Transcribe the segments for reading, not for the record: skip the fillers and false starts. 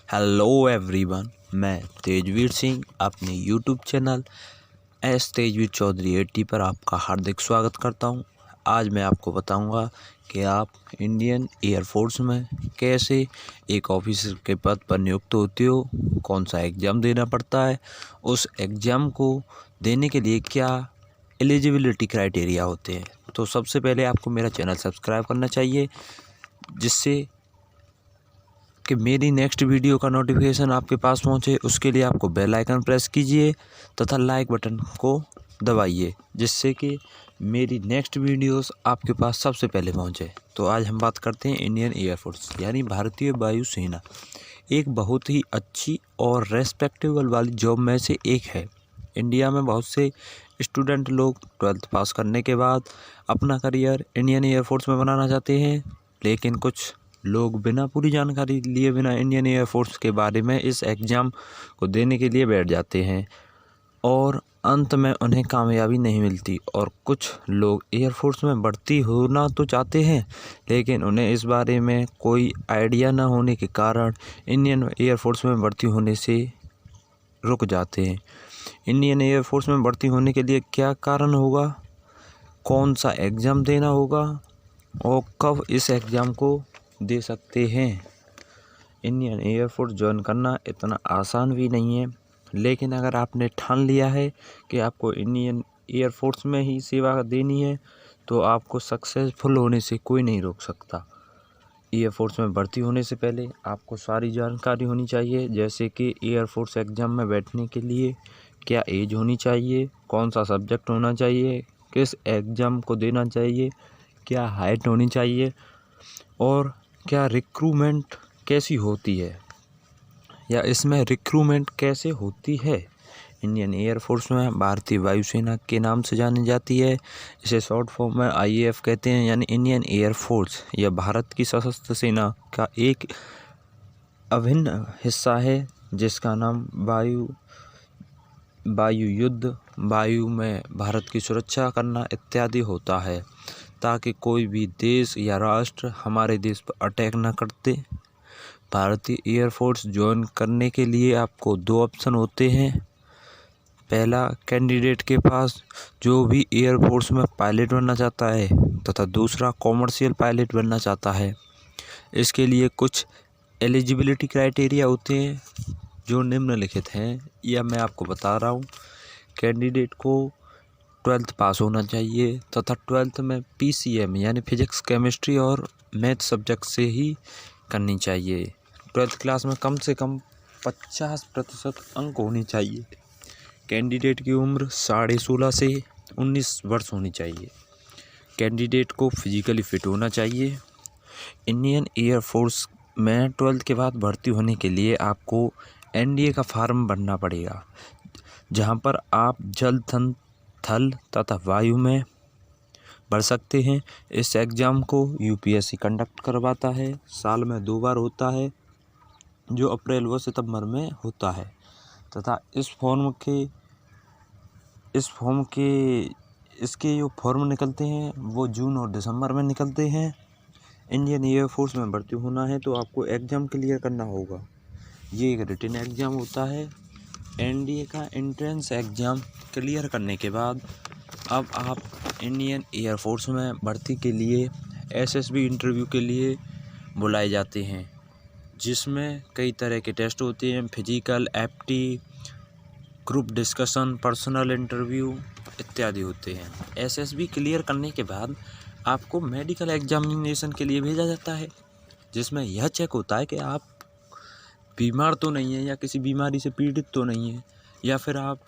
Hello everyone, मैं तेजवीर सिंह अपने YouTube channel Tejveer Chaudhary 80 पर आपका हार्दिक स्वागत करता हूं। आज मैं आपको बताऊंगा कि आप इंडियन एयरफोर्स में कैसे एक ऑफिसर के पद पर नियुक्त होते हो, कौन सा एग्ज़ाम देना पड़ता है, उस एग्ज़ाम को देने के लिए क्या एलिजिबिलिटी क्राइटेरिया होते हैं। तो सबसे पहले आपको मेरा चैनल सब्सक्राइब करना चाहिए, जिससे कि मेरी नेक्स्ट वीडियो का नोटिफिकेशन आपके पास पहुंचे। उसके लिए आपको बेल आइकन प्रेस कीजिए तथा लाइक बटन को दबाइए, जिससे कि मेरी नेक्स्ट वीडियोस आपके पास सबसे पहले पहुंचे। तो आज हम बात करते हैं इंडियन एयरफोर्स यानी भारतीय वायुसेना। एक बहुत ही अच्छी और रेस्पेक्टेबल वाली जॉब में से एक है। इंडिया में बहुत से स्टूडेंट लोग 12th पास करने के बाद अपना करियर इंडियन एयरफोर्स में बनाना चाहते हैं, लेकिन कुछ लोग बिना पूरी जानकारी लिए बिना इंडियन एयरफोर्स के बारे में इस एग्ज़ाम को देने के लिए बैठ जाते हैं और अंत में उन्हें कामयाबी नहीं मिलती। और कुछ लोग एयरफोर्स में भर्ती होना तो चाहते हैं, लेकिन उन्हें इस बारे में कोई आइडिया न होने के कारण इंडियन एयरफोर्स में भर्ती होने से रुक जाते हैं। इंडियन एयरफोर्स में भर्ती होने के लिए क्या कारण होगा, कौन सा एग्ज़ाम देना होगा और कब इस एग्ज़ाम को दे सकते हैं। इंडियन एयरफोर्स ज्वाइन करना इतना आसान भी नहीं है, लेकिन अगर आपने ठान लिया है कि आपको इंडियन एयरफोर्स में ही सेवा देनी है, तो आपको सक्सेसफुल होने से कोई नहीं रोक सकता। एयरफोर्स में भर्ती होने से पहले आपको सारी जानकारी होनी चाहिए, जैसे कि एयरफोर्स एग्ज़ाम में बैठने के लिए क्या एज होनी चाहिए, कौन सा सब्जेक्ट होना चाहिए, किस एग्ज़ाम को देना चाहिए, क्या हाइट होनी चाहिए और क्या रिक्रूटमेंट कैसी होती है या इसमें रिक्रूटमेंट कैसे होती है। इंडियन एयरफोर्स में भारतीय वायुसेना के नाम से जानी जाती है। इसे शॉर्ट फॉर्म में IAF कहते हैं, यानी इंडियन एयरफोर्स। यह भारत की सशस्त्र सेना का एक अभिन्न हिस्सा है, जिसका नाम वायु युद्ध, वायु में भारत की सुरक्षा करना इत्यादि होता है, ताकि कोई भी देश या राष्ट्र हमारे देश पर अटैक न करते। भारतीय एयरफोर्स ज्वाइन करने के लिए आपको 2 ऑप्शन होते हैं। पहला, कैंडिडेट के पास जो भी एयरफोर्स में पायलट बनना चाहता है, तथा दूसरा कॉमर्शियल पायलट बनना चाहता है। इसके लिए कुछ एलिजिबिलिटी क्राइटेरिया होते हैं जो निम्नलिखित हैं, यह मैं आपको बता रहा हूँ। कैंडिडेट को 12th पास होना चाहिए तथा 12th में PCM यानी फिजिक्स, केमिस्ट्री और मैथ सब्जेक्ट से ही करनी चाहिए। 12th क्लास में कम से कम 50% अंक होने चाहिए। कैंडिडेट की उम्र 16.5 से 19 वर्ष होनी चाहिए। कैंडिडेट को फिजिकली फिट होना चाहिए। इंडियन एयरफोर्स में 12th के बाद भर्ती होने के लिए आपको NDA का फॉर्म भरना पड़ेगा, जहां पर आप जल, थल तथा वायु में भर सकते हैं। इस एग्ज़ाम को UPSC कंडक्ट करवाता है। साल में 2 बार होता है, जो अप्रैल व सितंबर में होता है, तथा इसके जो फॉर्म निकलते हैं वो जून और दिसंबर में निकलते हैं। इंडियन एयरफोर्स में भर्ती होना है तो आपको एग्ज़ाम क्लियर करना होगा। ये एक रिटन एग्ज़ाम होता है। NDA का एंट्रेंस एग्ज़ाम क्लियर करने के बाद अब आप इंडियन एयरफोर्स में भर्ती के लिए SSB इंटरव्यू के लिए बुलाए जाते हैं, जिसमें कई तरह के टेस्ट होते हैं। Physical, FT, group discussion, personal interview इत्यादि होते हैं। SSB क्लियर करने के बाद आपको मेडिकल एग्जामिनेशन के लिए भेजा जाता है, जिसमें यह चेक होता है कि आप बीमार तो नहीं है या किसी बीमारी से पीड़ित तो नहीं है, या फिर आप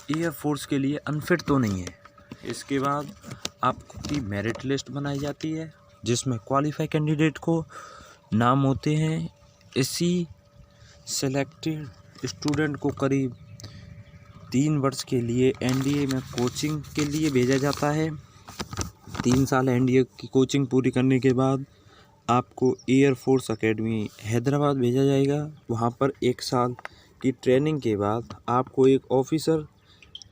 एयरफोर्स के लिए अनफिट तो नहीं है। इसके बाद आपकी मेरिट लिस्ट बनाई जाती है, जिसमें क्वालिफाई कैंडिडेट को नाम होते हैं। इसी सेलेक्टेड स्टूडेंट को करीब 3 वर्ष के लिए NDA में कोचिंग के लिए भेजा जाता है। 3 साल NDA की कोचिंग पूरी करने के बाद आपको एयरफोर्स अकेडमी हैदराबाद भेजा जाएगा। वहाँ पर 1 साल की ट्रेनिंग के बाद आपको एक ऑफिसर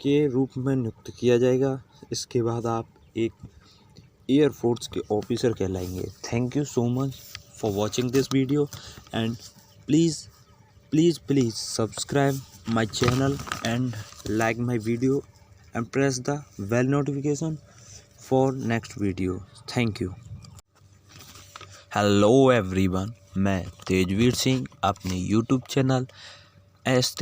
के रूप में नियुक्त किया जाएगा। इसके बाद आप एक एयरफोर्स के ऑफिसर कहलाएंगे। Thank you so much for watching this video and please please subscribe my channel and like my video and press the bell notification for next video. Thank you. Hello everyone, मैं तेजवीर सिंह अपने YouTube channel S